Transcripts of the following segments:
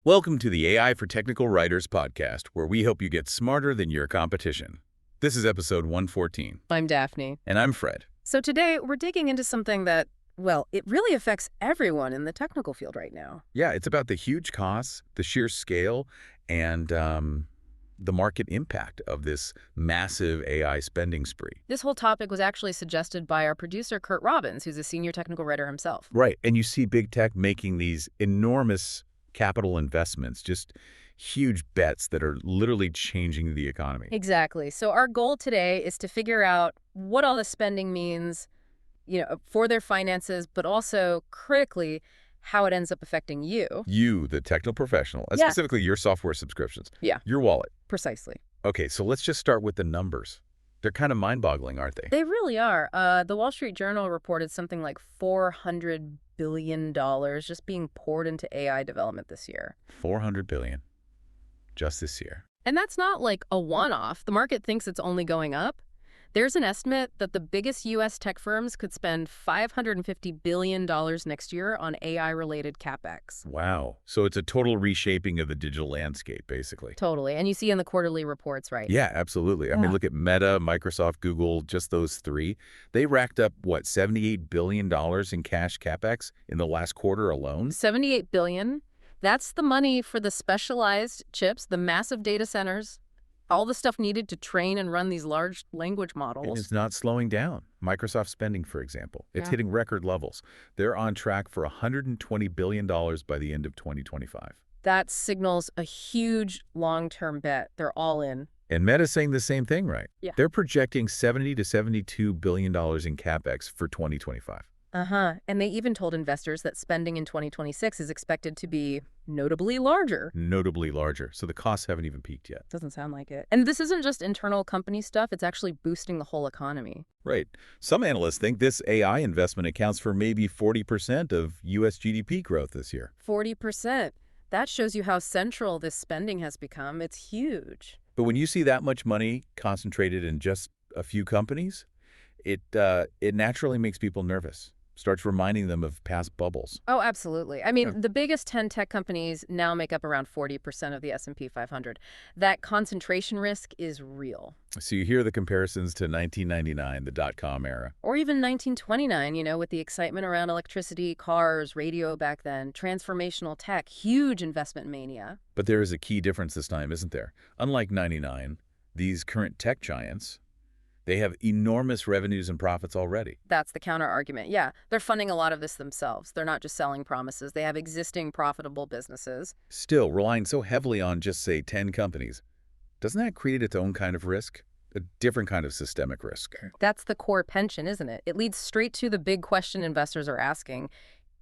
Welcome to the AI for Technical Writers podcast, where we help you get smarter than your competition. This is episode 114. I'm Daphne. And I'm Fred. So today we're digging into something that, well, it really affects everyone in the technical field right now. Yeah, it's about the huge costs, the sheer scale, and the market impact of this massive AI spending spree. This whole topic was actually suggested by our producer, Curt Robbins, who's a senior technical writer himself. Right, and you see big tech making these enormous capital investments, just huge bets that are literally changing the economy. Exactly. So our goal today is to figure out what all this spending means, for their finances, but also critically how it ends up affecting you. You, the technical professional, and specifically your software subscriptions. Yeah. Your wallet. Precisely. Okay, so let's just start with the numbers. They're kind of mind-boggling, aren't they? They really are. The Wall Street Journal reported something like $400 billion just being poured into AI development this year. $400 billion just this year. And that's not like a one-off. The market thinks it's only going up. There's an estimate that the biggest U.S. tech firms could spend $550 billion next year on AI-related CapEx. Wow. So it's a total reshaping of the digital landscape, basically. Totally. And you see in the quarterly reports, right? Yeah, absolutely. I mean, look at Meta, Microsoft, Google, just those three. They racked up, what, $78 billion in cash CapEx in the last quarter alone? $78 billion. That's the money for the specialized chips, the massive data centers, all the stuff needed to train and run these large language models. And it's not slowing down. Microsoft spending, for example, it's hitting record levels. They're on track for $120 billion by the end of 2025. That signals a huge long-term bet. They're all in. And Meta's saying the same thing, right? Yeah. They're projecting $70 to $72 billion in CapEx for 2025. And they even told investors that spending in 2026 is expected to be notably larger. Notably larger. So the costs haven't even peaked yet. Doesn't sound like it. And this isn't just internal company stuff. It's actually boosting the whole economy. Right. Some analysts think this AI investment accounts for maybe 40% of U.S. GDP growth this year. 40%. That shows you how central this spending has become. It's huge. But when you see that much money concentrated in just a few companies, it naturally makes people nervous. Starts reminding them of past bubbles. Oh, absolutely. I mean, the biggest 10 tech companies now make up around 40% of the S&P 500. That concentration risk is real. So you hear the comparisons to 1999, the dot-com era. Or even 1929, with the excitement around electricity, cars, radio back then, transformational tech, huge investment mania. But there is a key difference this time, isn't there? Unlike 99, these current tech giants, they have enormous revenues and profits already. That's the counter-argument. Yeah, they're funding a lot of this themselves. They're not just selling promises. They have existing profitable businesses. Still, relying so heavily on just, say, 10 companies, doesn't that create its own kind of risk? A different kind of systemic risk. That's the core pension, isn't it? It leads straight to the big question investors are asking.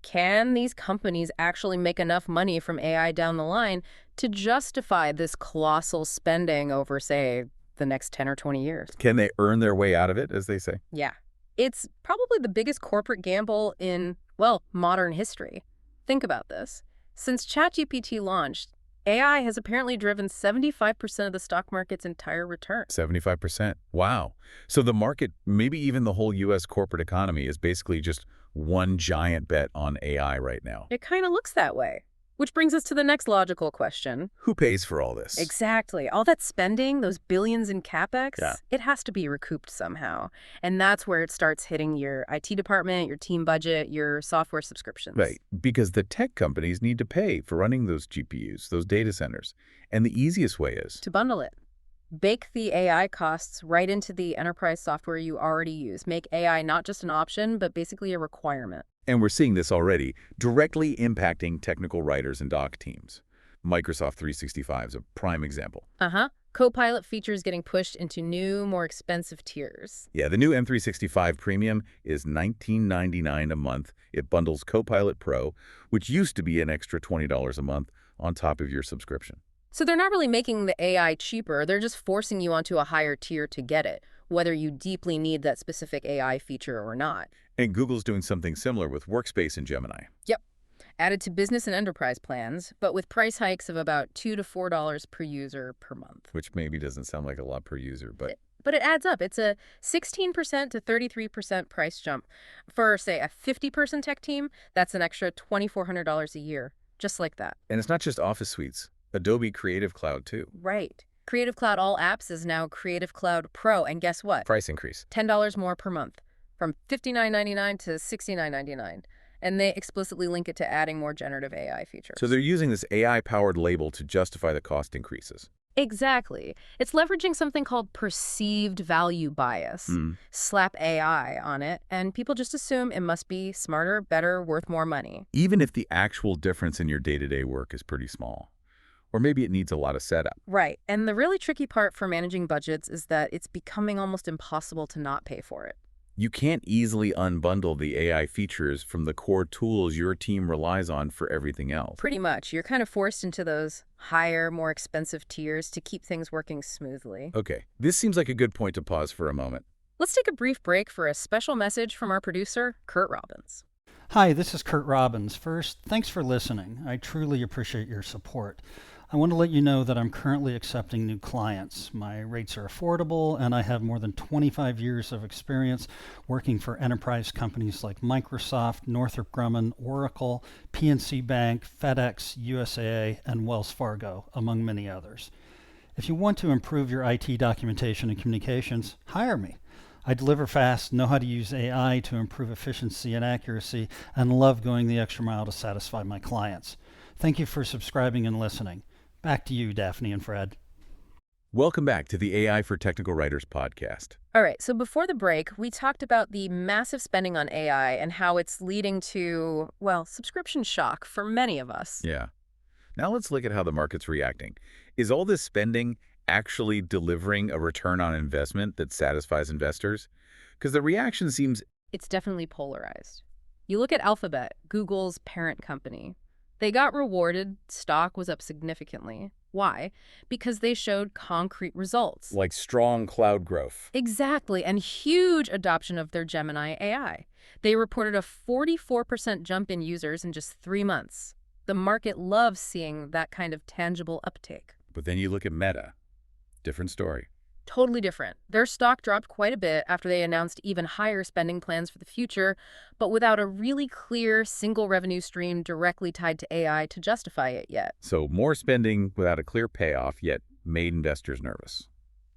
Can these companies actually make enough money from AI down the line to justify this colossal spending over, say, the next 10 or 20 years. Can they earn their way out of it, as they say? Yeah. It's probably the biggest corporate gamble in, well, modern history. Think about this. Since ChatGPT launched, AI has apparently driven 75% of the stock market's entire return. 75%. Wow. So the market, maybe even the whole U.S. corporate economy, is basically just one giant bet on AI right now. It kind of looks that way. Which brings us to the next logical question. Who pays for all this? Exactly. All that spending, those billions in CapEx, it has to be recouped somehow. And that's where it starts hitting your IT department, your team budget, your software subscriptions. Right. Because the tech companies need to pay for running those GPUs, those data centers. And the easiest way is to bundle it. Bake the AI costs right into the enterprise software you already use. Make AI not just an option, but basically a requirement. And we're seeing this already, directly impacting technical writers and doc teams. Microsoft 365 is a prime example. Copilot features getting pushed into new, more expensive tiers. Yeah, the new M365 Premium is $19.99 a month. It bundles Copilot Pro, which used to be an extra $20 a month on top of your subscription. So they're not really making the AI cheaper. They're just forcing you onto a higher tier to get it, whether you deeply need that specific AI feature or not. And Google's doing something similar with Workspace and Gemini. Yep. Added to business and enterprise plans, but with price hikes of about $2 to $4 per user per month. Which maybe doesn't sound like a lot per user, but But it adds up. It's a 16% to 33% price jump. For, say, a 50-person tech team, that's an extra $2,400 a year. just like that. And it's not just Office suites. Adobe Creative Cloud, too. Right. Creative Cloud All Apps is now Creative Cloud Pro, and guess what? Price increase. $10 more per month, from $59.99 to $69.99. And they explicitly link it to adding more generative AI features. So they're using this AI-powered label to justify the cost increases. Exactly. It's leveraging something called perceived value bias. Slap AI on it, and people just assume it must be smarter, better, worth more money. Even if the actual difference in your day-to-day work is pretty small. Or maybe it needs a lot of setup. Right. And the really tricky part for managing budgets is that it's becoming almost impossible to not pay for it. You can't easily unbundle the AI features from the core tools your team relies on for everything else. Pretty much. You're kind of forced into those higher, more expensive tiers to keep things working smoothly. Okay, this seems like a good point to pause for a moment. Let's take a brief break for a special message from our producer, Curt Robbins. Hi, this is Curt Robbins. First, thanks for listening. I truly appreciate your support. I want to let you know that I'm currently accepting new clients. My rates are affordable, and I have more than 25 years of experience working for enterprise companies like Microsoft, Northrop Grumman, Oracle, PNC Bank, FedEx, USAA, and Wells Fargo, among many others. If you want to improve your IT documentation and communications, hire me. I deliver fast, know how to use AI to improve efficiency and accuracy, and love going the extra mile to satisfy my clients. Thank you for subscribing and listening. Back to you, Daphne and Fred. Welcome back to the AI for Technical Writers podcast. All right, so before the break, we talked about the massive spending on AI and how it's leading to, well, subscription shock for many of us. Yeah. Now let's look at how the market's reacting. Is all this spending actually delivering a return on investment that satisfies investors? Because the reaction seems... It's definitely polarized. You look at Alphabet, Google's parent company. They got rewarded, stock was up significantly. Why? Because they showed concrete results. like strong cloud growth. Exactly, and huge adoption of their Gemini AI. They reported a 44% jump in users in just 3 months. The market loves seeing that kind of tangible uptake. But then you look at Meta. Different story. Totally different. Their stock dropped quite a bit after they announced even higher spending plans for the future, but without a really clear single revenue stream directly tied to AI to justify it yet. So more spending without a clear payoff, yet made investors nervous.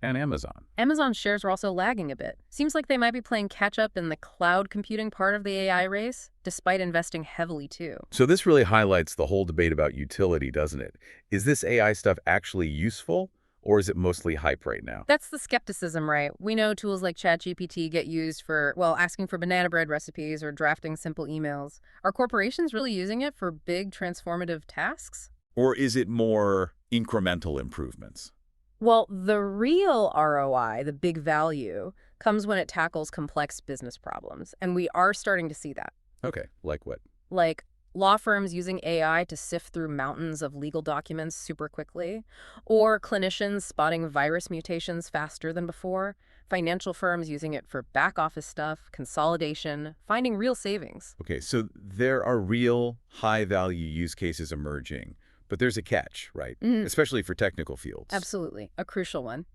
And Amazon. Amazon's shares are also lagging a bit. Seems like they might be playing catch-up in the cloud computing part of the AI race, despite investing heavily too. So this really highlights the whole debate about utility, doesn't it? Is this AI stuff actually useful? Or is it mostly hype right now? That's the skepticism, right? We know tools like ChatGPT get used for, well, asking for banana bread recipes or drafting simple emails. Are corporations really using it for big transformative tasks? Or is it more incremental improvements? Well, the real ROI, the big value, comes when it tackles complex business problems. And we are starting to see that. Okay, like what? Like law firms using AI to sift through mountains of legal documents super quickly, or clinicians spotting virus mutations faster than before, financial firms using it for back office stuff, consolidation, finding real savings. Okay, so there are real high-value use cases emerging, but there's a catch, right? Especially for technical fields. Absolutely, a crucial one.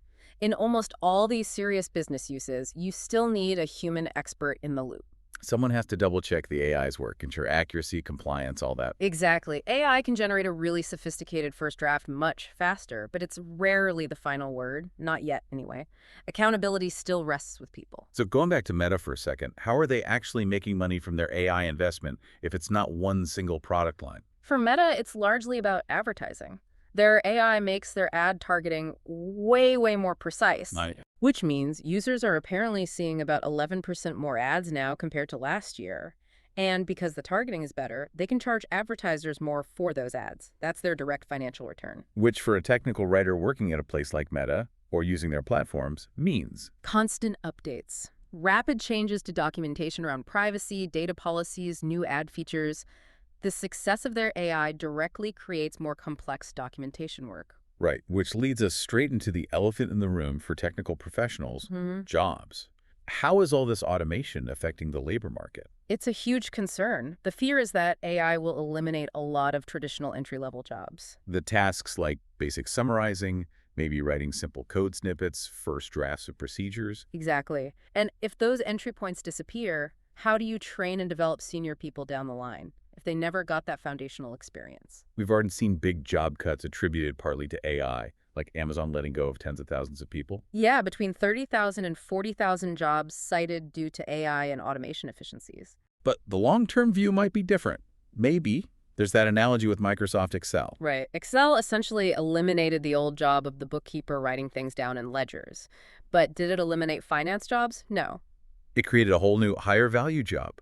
In almost all these serious business uses, you still need a human expert in the loop. Someone has to double-check the AI's work, ensure accuracy, compliance, all that. Exactly. AI can generate a really sophisticated first draft much faster, but it's rarely the final word, not yet anyway. Accountability still rests with people. So going back to Meta for a second, how are they actually making money from their AI investment if it's not one single product line? For Meta, it's largely about advertising. Their AI makes their ad targeting way more precise, which means users are apparently seeing about 11% more ads now compared to last year. And because the targeting is better, they can charge advertisers more for those ads. That's their direct financial return. Which for a technical writer working at a place like Meta, or using their platforms, means constant updates. Rapid changes to documentation around privacy, data policies, new ad features. The success of their AI directly creates more complex documentation work. Right, which leads us straight into the elephant in the room for technical professionals, jobs. How is all this automation affecting the labor market? It's a huge concern. The fear is that AI will eliminate a lot of traditional entry-level jobs. The tasks like basic summarizing, maybe writing simple code snippets, first drafts of procedures. Exactly. And if those entry points disappear, how do you train and develop senior people down the line? if they never got that foundational experience. We've already seen big job cuts attributed partly to AI, like Amazon letting go of tens of thousands of people. Yeah, between 30,000 and 40,000 jobs cited due to AI and automation efficiencies. But the long-term view might be different. Maybe. There's that analogy with Microsoft Excel. Right. Excel essentially eliminated the old job of the bookkeeper writing things down in ledgers. But did it eliminate finance jobs? No. It created a whole new higher value job,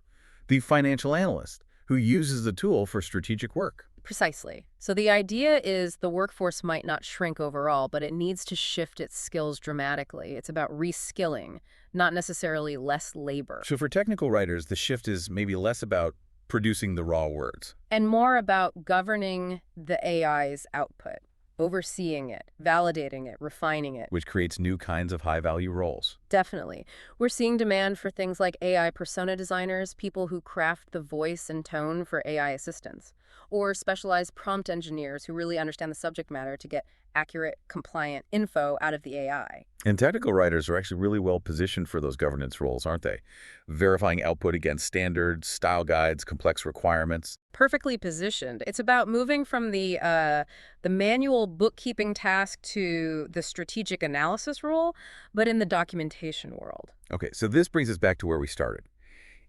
the financial analyst, who uses the tool for strategic work. Precisely. So the idea is the workforce might not shrink overall, but it needs to shift its skills dramatically. It's about reskilling, not necessarily less labor. So for technical writers, the shift is maybe less about producing the raw words. And more about governing the AI's output, overseeing it, validating it, refining it. Which creates new kinds of high-value roles. Definitely. We're seeing demand for things like AI persona designers, people who craft the voice and tone for AI assistants, or specialized prompt engineers who really understand the subject matter to get accurate, compliant info out of the AI. And technical writers are actually really well positioned for those governance roles, aren't they? Verifying output against standards, style guides, complex requirements. Perfectly positioned. It's about moving from the manual bookkeeping task to the strategic analysis role, but in the documentation world. Okay, so this brings us back to where we started.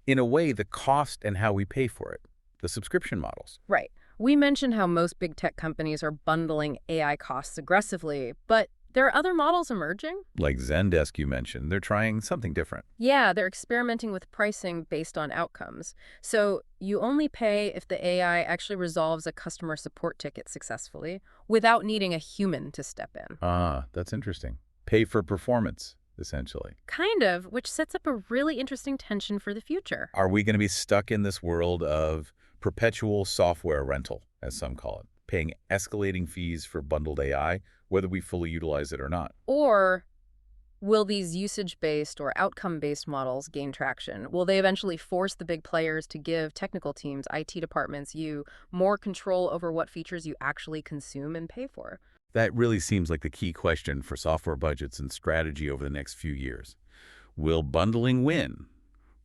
In a way, the cost and how we pay for it, the subscription models. Right. We mentioned how most big tech companies are bundling AI costs aggressively, but there are other models emerging. Like Zendesk you mentioned, they're trying something different. Yeah, they're experimenting with pricing based on outcomes. So you only pay if the AI actually resolves a customer support ticket successfully without needing a human to step in. Ah, that's interesting. Pay for performance, essentially. Kind of, which sets up a really interesting tension for the future. Are we going to be stuck in this world of perpetual software rental, as some call it, paying escalating fees for bundled AI, whether we fully utilize it or not? Or will these usage-based or outcome-based models gain traction? Will they eventually force the big players to give technical teams, IT departments, you, more control over what features you actually consume and pay for? That really seems like the key question for software budgets and strategy over the next few years. Will bundling win,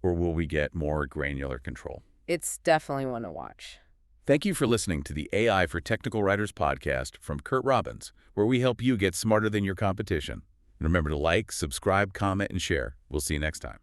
or will we get more granular control? It's definitely one to watch. Thank you for listening to the AI for Technical Writers podcast from Curt Robbins, where we help you get smarter than your competition. And remember to like, subscribe, comment, and share. We'll see you next time.